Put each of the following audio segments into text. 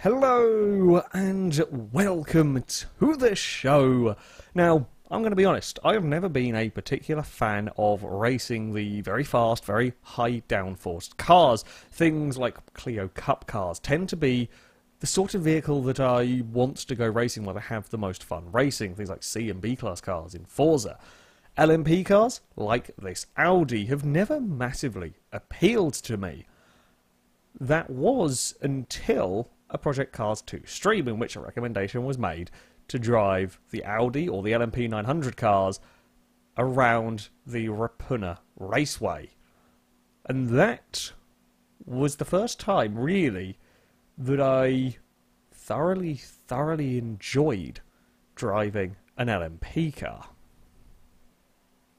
Hello and welcome to the show. Now, I'm going to be honest, I have never been a particular fan of racing the very fast, very high downforce cars. Things like Clio Cup cars tend to be the sort of vehicle that I want to go racing where I have the most fun racing. Things like C and B class cars in Forza. LMP cars, like this Audi, have never massively appealed to me. That was until a Project Cars 2 stream in which a recommendation was made to drive the Audi or the LMP900 cars around the Ruapuna Raceway. And that was the first time, really, that I thoroughly enjoyed driving an LMP car.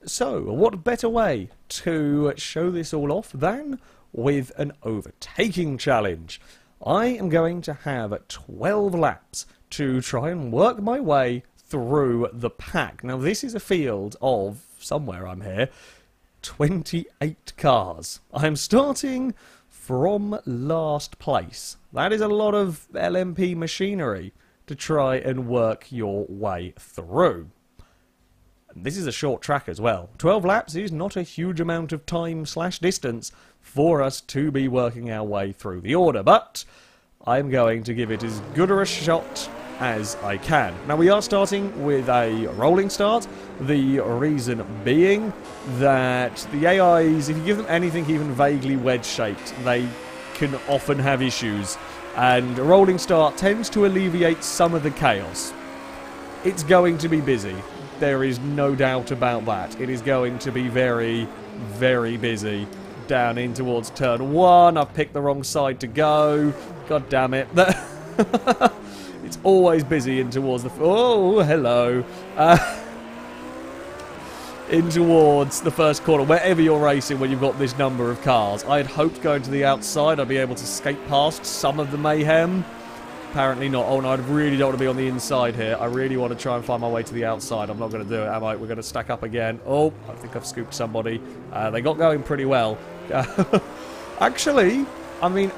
So, what better way to show this all off than with an overtaking challenge? I am going to have 12 laps to try and work my way through the pack. Now, this is a field of, somewhere I'm here, 28 cars. I'm starting from last place. That is a lot of LMP machinery to try and work your way through. This is a short track as well. 12 laps is not a huge amount of time/distance for us to be working our way through the order, but I'm going to give it as good a shot as I can. Now, we are starting with a rolling start, the reason being that the AIs, if you give them anything even vaguely wedge-shaped, they can often have issues, and a rolling start tends to alleviate some of the chaos. It's going to be busy. There is no doubt about that. It is going to be very, very busy. Down in towards turn 1. I've picked the wrong side to go. God damn it. It's always busy in towards the... Oh, hello. In towards the first corner, wherever you're racing when you've got this number of cars. I had hoped going to the outside I'd be able to skate past some of the mayhem. Apparently not. Oh no, I really don't want to be on the inside here. I really want to try and find my way to the outside. I'm not going to do it, am I? We're going to stack up again. Oh, I think I've scooped somebody. They got going pretty well. Actually, I mean,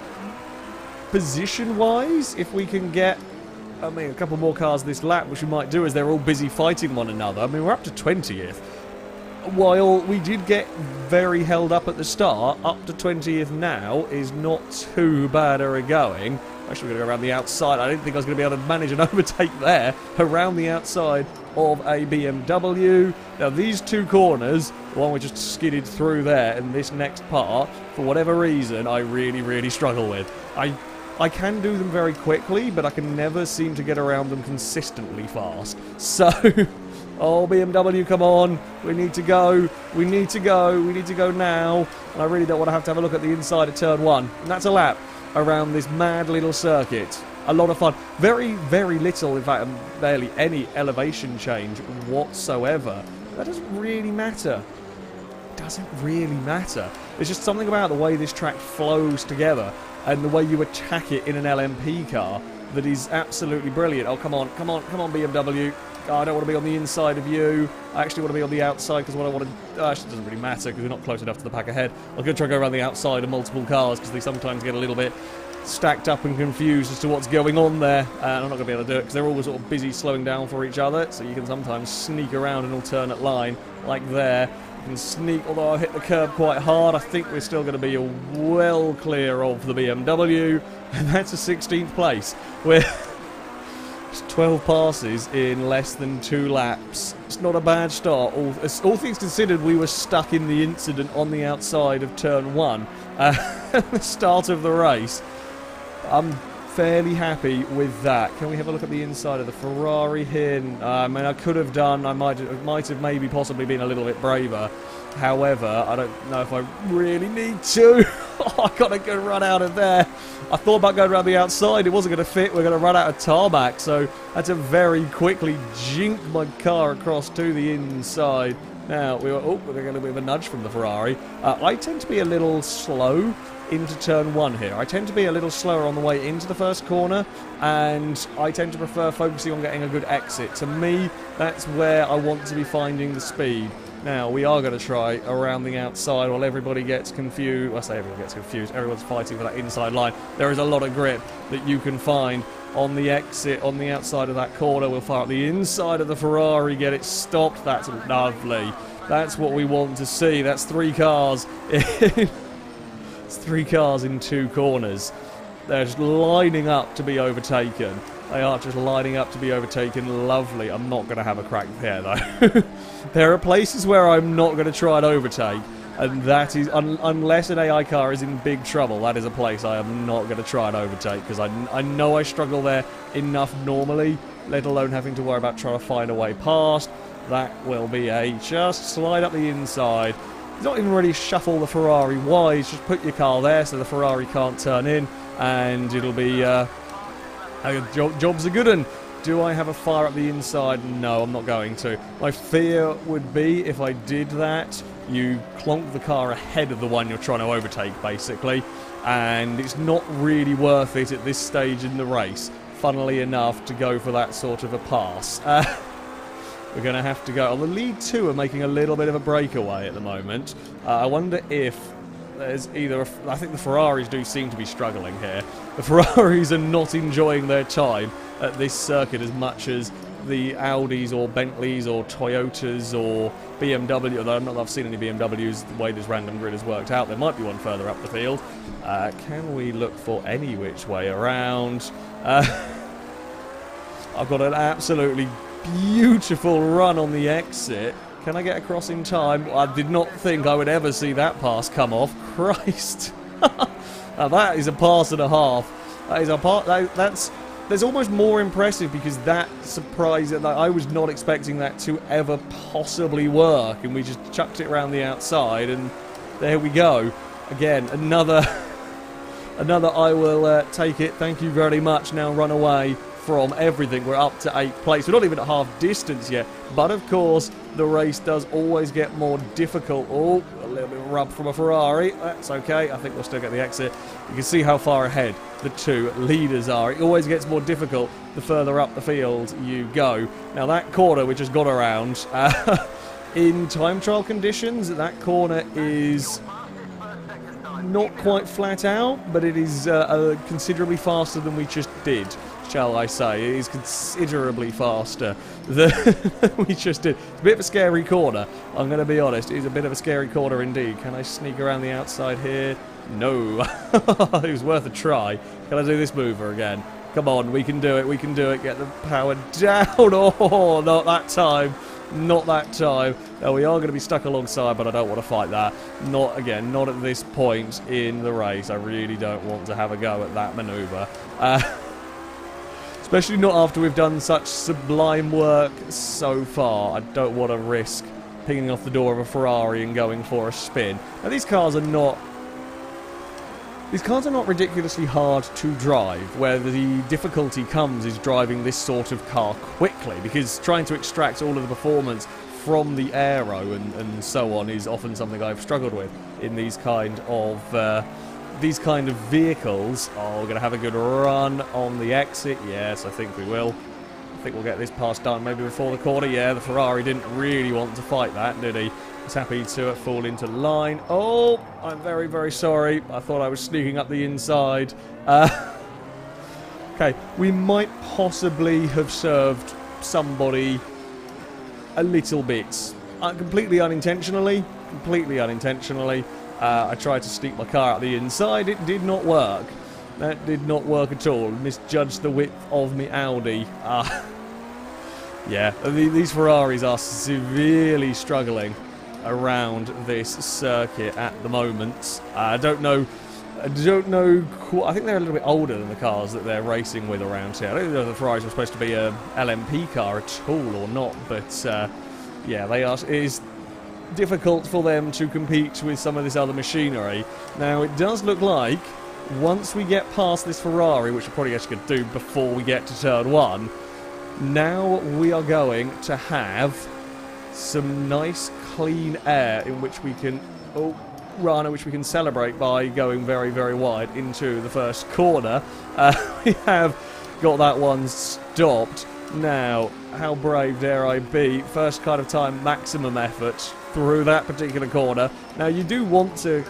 position-wise, if we can get, a couple more cars this lap, which we might do as they're all busy fighting one another. I mean, we're up to 20th. While we did get very held up at the start, up to 20th now is not too bad a going. Actually, we're going to go around the outside. I didn't think I was going to be able to manage an overtake there. Around the outside of a BMW. Now, these two corners, the one we just skidded through there, and this next part, for whatever reason, I really struggle with. I can do them very quickly, but I can never seem to get around them consistently fast. So... Oh, BMW, come on. We need to go. We need to go. We need to go now. And I really don't want to have a look at the inside of turn 1. And that's a lap around this mad little circuit. A lot of fun. Very little, in fact, barely any elevation change whatsoever. That doesn't really matter. It doesn't really matter. There's just something about the way this track flows together and the way you attack it in an LMP car that is absolutely brilliant. Oh, come on, BMW. Oh, I don't want to be on the inside of you. I actually want to be on the outside because what I want to... actually, it doesn't really matter because we're not close enough to the pack ahead. I'm going to try and go around the outside of multiple cars because they sometimes get a little bit stacked up and confused as to what's going on there. And I'm not going to be able to do it because they're always sort of busy slowing down for each other. So you can sometimes sneak around an alternate line like there. You can sneak, although I hit the curb quite hard. I think we're still going to be well clear of the BMW. And that's a 16th place. We're... 12 passes in less than 2 laps. It's not a bad start. All things considered, we were stuck in the incident on the outside of turn 1 at the start of the race. I'm fairly happy with that. Can we have a look at the inside of the Ferrari here? I mean, I could have done. I might have maybe possibly been a little bit braver. However, I don't know if I really need to. Oh, I got a good run out of there. I thought about going around the outside. It wasn't going to fit. We're going to run out of tarmac. So I had to very quickly jink my car across to the inside. Now, we're going a bit of a nudge from the Ferrari. I tend to be a little slow into turn 1 here. I tend to be a little slower on the way into the first corner, and I tend to prefer focusing on getting a good exit. To me, that's where I want to be finding the speed. Now, we are going to try around the outside while everybody gets confused. I say everyone gets confused. Everyone's fighting for that inside line. There is a lot of grip that you can find on the exit, on the outside of that corner. We'll fire up the inside of the Ferrari, get it stopped. That's lovely. That's what we want to see. That's 3 cars. It's 3 cars in 2 corners. They're just lining up to be overtaken. They are just lining up to be overtaken. Lovely. I'm not going to have a crack here, though. There are places where I'm not going to try and overtake, and that is, unless an AI car is in big trouble, that is a place I am not going to try and overtake, because I know I struggle there enough normally, let alone having to worry about trying to find a way past. That will be a just slide up the inside. Not even really shuffle the Ferrari wide, just put your car there so the Ferrari can't turn in, and it'll be... job's a good one. Do I have a fire up the inside? No, I'm not going to. My fear would be, if I did that, you clonk the car ahead of the one you're trying to overtake, basically. And it's not really worth it at this stage in the race, funnily enough, to go for that sort of a pass. We're going to have to go... the lead 2 are making a little bit of a breakaway at the moment. I wonder if... there's either... I think the Ferraris do seem to be struggling here. The Ferraris are not enjoying their time at this circuit as much as the Audis or Bentleys or Toyotas or BMW, although not that I've seen any BMWs the way this random grid has worked out. There might be one further up the field. Can we look for any which way around? I've got an absolutely beautiful run on the exit. Can I get across in time? I did not think I would ever see that pass come off. Christ. Now that is a pass and a half. That is a pass. That's almost more impressive because that surprised that I was not expecting that to ever possibly work, and we just chucked it around the outside, and there we go. Again, another I will take it. Thank you very much. Now run away from everything. We're up to 8th place. We're not even at half distance yet, but of course the race does always get more difficult. Oh, a little bit of rub from a Ferrari. That's okay. I think we'll still get the exit. You can see how far ahead the 2 leaders are. It always gets more difficult the further up the field you go. Now that corner we just got around, in time trial conditions, that corner is not quite flat out, but it is considerably faster than we just did, shall I say. It is considerably faster than we just did. It's a bit of a scary corner, I'm going to be honest. It is a bit of a scary corner indeed. Can I sneak around the outside here? No. It was worth a try. Can I do this mover again? Come on, we can do it, we can do it. Get the power down. Oh, not that time. Not that time. Now, we are going to be stuck alongside, but I don't want to fight that. Not, again, not at this point in the race. I really don't want to have a go at that manoeuvre. Especially not after we've done such sublime work so far. I don't want to risk pinging off the door of a Ferrari and going for a spin. Now, these cars are not ridiculously hard to drive. Where the difficulty comes is driving this sort of car quickly, because trying to extract all of the performance from the aero and so on is often something I've struggled with in these kind of vehicles. Oh, we're going to have a good run on the exit. Yes, I think we will. I think we'll get this pass done maybe before the corner. Yeah, the Ferrari didn't really want to fight that, did he? He's happy to fall into line. Oh, I'm very, very sorry. I thought I was sneaking up the inside. Okay, we might possibly have served somebody a little bit. Completely unintentionally. I tried to sneak my car out the inside. It did not work. That did not work at all. Misjudged the width of my Audi. Yeah, these Ferraris are severely struggling around this circuit at the moment. I don't know. I think they're a little bit older than the cars that they're racing with around here. I don't know if the Ferraris were supposed to be a LMP car at all or not, but yeah, they are. It is difficult for them to compete with some of this other machinery. Now, it does look like once we get past this Ferrari, which we're probably actually going to do before we get to turn 1, now we are going to have some nice clean air in which we can run, in which we can celebrate by going very, very wide into the first corner. We have got that one stopped. Now, how brave dare I be? First kind of time, maximum effort through that particular corner. Now, you do want to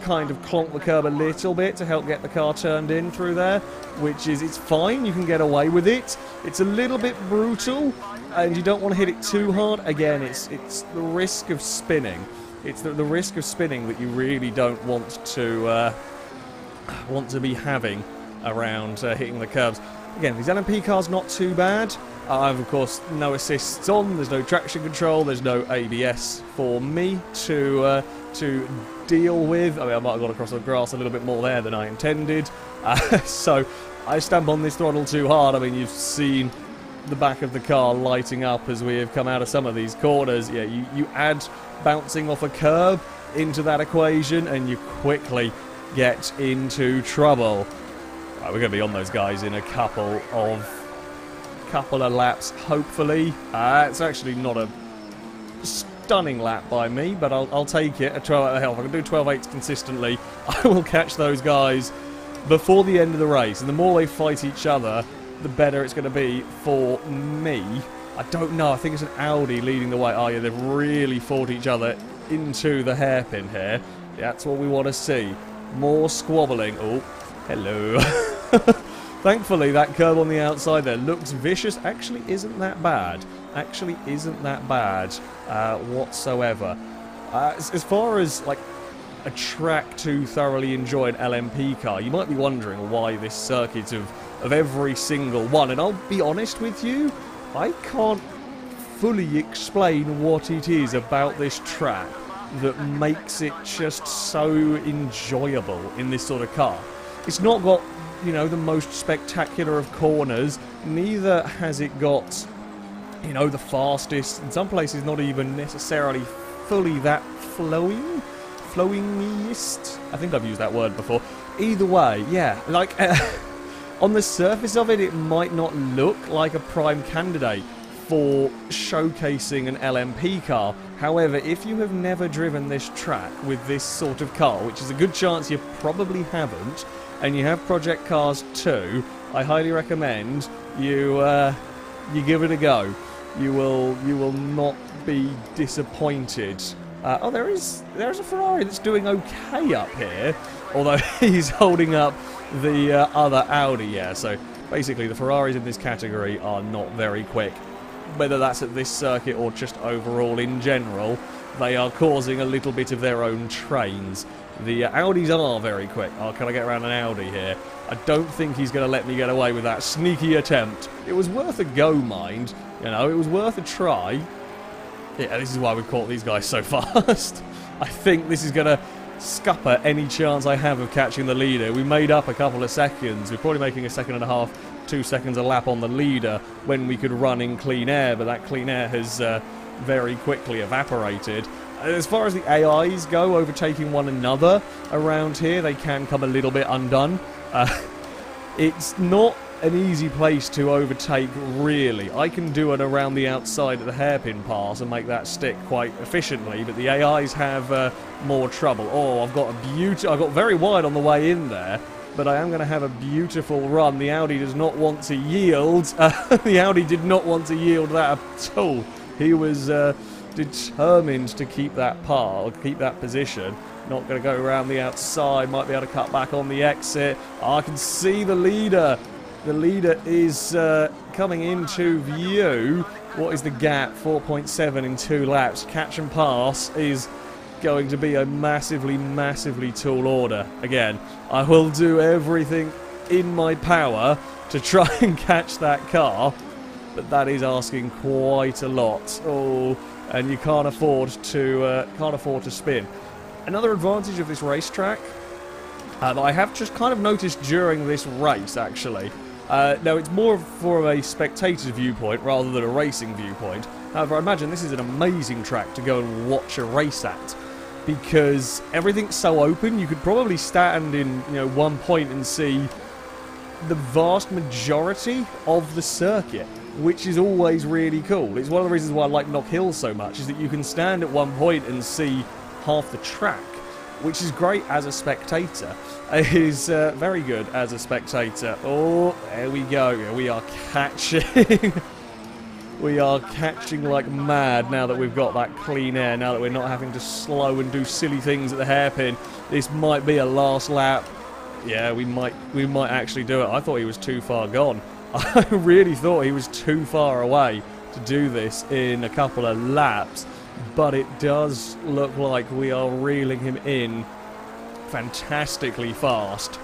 kind of clonk the curb a little bit to help get the car turned in through there, which is, it's fine, you can get away with it. It's a little bit brutal, and you don't want to hit it too hard. Again, it's the risk of spinning. It's the risk of spinning that you really don't want to be having around hitting the curbs. Again, these LMP cars not too bad. I've of course no assists on. There's no traction control. There's no ABS for me to deal with. I mean, I might have gone across the grass a little bit more there than I intended. So I stamp on this throttle too hard. I mean, you've seen the back of the car lighting up as we have come out of some of these corners. Yeah, you add bouncing off a curb into that equation, and you quickly get into trouble. Right, we're going to be on those guys in a couple of laps, hopefully. It's actually not a stunning lap by me, but I'll take it. A 12 out of hell. If I can do 12.8s consistently, I will catch those guys before the end of the race. And the more they fight each other, the better it's going to be for me. I don't know. I think it's an Audi leading the way. Oh, yeah, they've really fought each other into the hairpin here. That's what we want to see. More squabbling. Oh, hello. Thankfully, that curb on the outside there looks vicious. Actually isn't that bad. Actually isn't that bad whatsoever. As far as, like, a track to thoroughly enjoy an LMP car, you might be wondering why this circuit of every single one. And I'll be honest with you, I can't fully explain what it is about this track that makes it just so enjoyable in this sort of car. It's not got, you know, the most spectacular of corners, neither has it got, you know, the fastest, in some places not even necessarily fully that flowingest. I think I've used that word before. Either way, yeah, like, on the surface of it, it might not look like a prime candidate for showcasing an LMP car. However, if you have never driven this track with this sort of car, which is a good chance you probably haven't, and you have Project Cars 2, I highly recommend you give it a go. You will not be disappointed. Oh, there's a Ferrari that's doing okay up here, although he's holding up the other Audi. Yeah, so basically the Ferraris in this category are not very quick. Whether that's at this circuit or just overall in general, they are causing a little bit of their own trains. The Audis are very quick. Oh, can I get around an Audi here? I don't think he's going to let me get away with that sneaky attempt. It was worth a go, mind. You know, it was worth a try. Yeah, this is why we've caught these guys so fast. I think this is going to scupper any chance I have of catching the leader. We made up a couple of seconds. We're probably making a second and a half, 2 seconds a lap on the leader when we could run in clean air, but that clean air has very quickly evaporated. As far as the AIs go, overtaking one another around here, they can come a little bit undone. It's not an easy place to overtake, really. I can do it around the outside of the hairpin pass and make that stick quite efficiently, but the AIs have more trouble. Oh, I got very wide on the way in there, but I am going to have a beautiful run. The Audi does not want to yield. The Audi did not want to yield that at all. He was determined to keep that position. Not going to go around the outside. Might be able to cut back on the exit. Oh, I can see the leader. The leader is coming into view. What is the gap? 4.7 in 2 laps. Catch and pass is going to be a massively, massively tall order. Again, I will do everything in my power to try and catch that car, but that is asking quite a lot. Oh, and you can't afford to spin. Another advantage of this racetrack that I have just kind of noticed during this race, actually. Now, it's more for a spectator's viewpoint rather than a racing viewpoint. However, I imagine this is an amazing track to go and watch a race at, because everything's so open. You could probably stand in, you know, one point and see the vast majority of the circuit, which is always really cool. It's one of the reasons why I like Knock Hill so much, is that you can stand at one point and see half the track. which is great as a spectator. It is very good as a spectator. Oh, there we go. Yeah, we are catching. We are catching like mad now that we've got that clean air, now that we're not having to slow and do silly things at the hairpin. This might be a last lap. Yeah, we might actually do it. I thought he was too far gone. I really thought he was too far away to do this in a couple of laps, but it does look like we are reeling him in fantastically fast.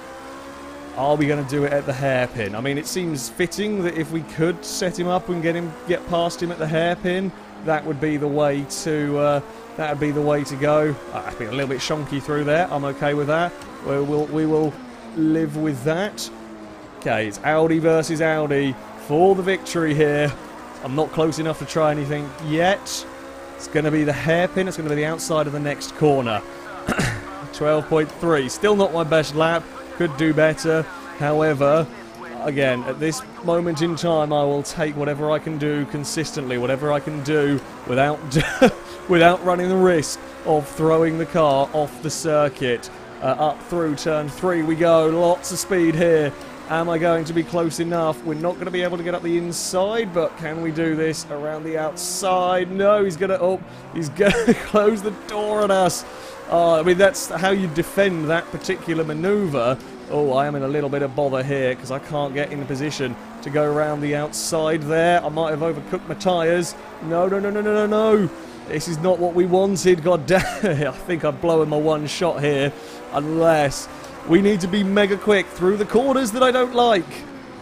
Are we going to do it at the hairpin? I mean, it seems fitting that if we could set him up and get past him at the hairpin, that would be the way to go. I've been a little bit shonky through there. I'm okay with that. We will live with that. Okay, it's Audi versus Audi for the victory here. I'm not close enough to try anything yet. It's going to be the hairpin. It's going to be the outside of the next corner. 12.3. Still not my best lap. Could do better. However, again, at this moment in time, I will take whatever I can do consistently, whatever I can do without without running the risk of throwing the car off the circuit. Up through turn 3 we go. Lots of speed here. Am I going to be close enough? We're not going to be able to get up the inside, but can we do this around the outside? No, he's going to close the door on us. I mean, that's how you defend that particular manoeuvre. Oh, I am in a little bit of bother here because I can't get in a position to go around the outside there. I might have overcooked my tyres. No. This is not what we wanted. God damn it. I think I'm blowing my one shot here. Unless we need to be mega quick through the corners that I don't like.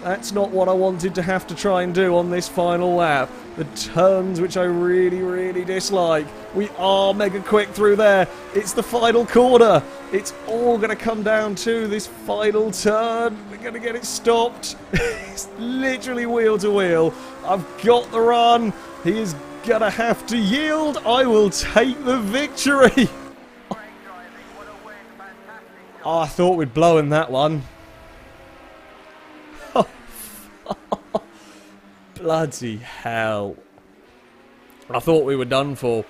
That's not what I wanted to have to try and do on this final lap. The turns which I really, really dislike. We are mega quick through there. It's the final corner. It's all going to come down to this final turn. We're going to get it stopped. It's literally wheel to wheel. I've got the run. He is going to have to yield. I will take the victory. Oh, I thought we'd blow in that one. Bloody hell. I thought we were done for.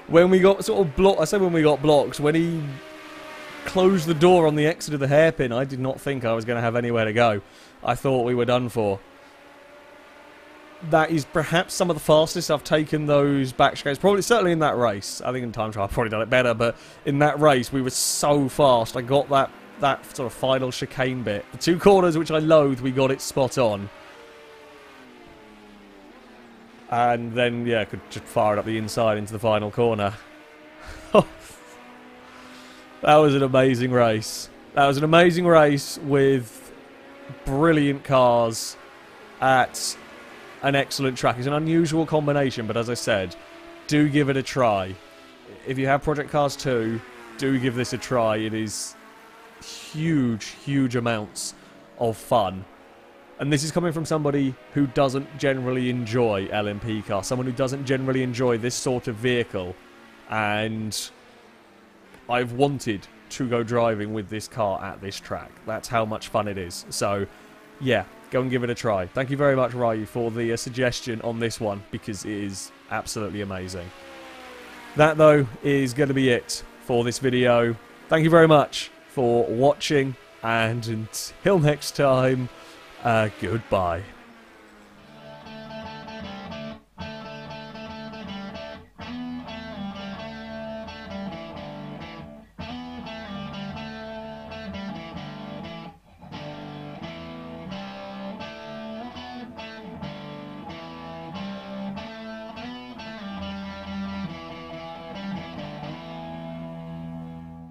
When we got sort of blocked, I said when we got blocked, when he closed the door on the exit of the hairpin, I did not think I was going to have anywhere to go. I thought we were done for. That is perhaps some of the fastest I've taken those back chicanes. Probably, certainly in that race. I think in time trial I've probably done it better, but in that race we were so fast. I got that sort of final chicane bit. The two corners which I loathe, we got it spot on. And then, yeah, could just fire it up the inside into the final corner. That was an amazing race. That was an amazing race with brilliant cars at an excellent track. It's an unusual combination, but as I said, do give it a try. If you have Project Cars 2, do give this a try. It is huge amounts of fun. And this is coming from somebody who doesn't generally enjoy LMP cars, someone who doesn't generally enjoy this sort of vehicle. And I've wanted to go driving with this car at this track. That's how much fun it is. So, yeah, go and give it a try. Thank you very much, Ryu, for the suggestion on this one, because it is absolutely amazing. That, though, is going to be it for this video. Thank you very much for watching, and until next time, goodbye.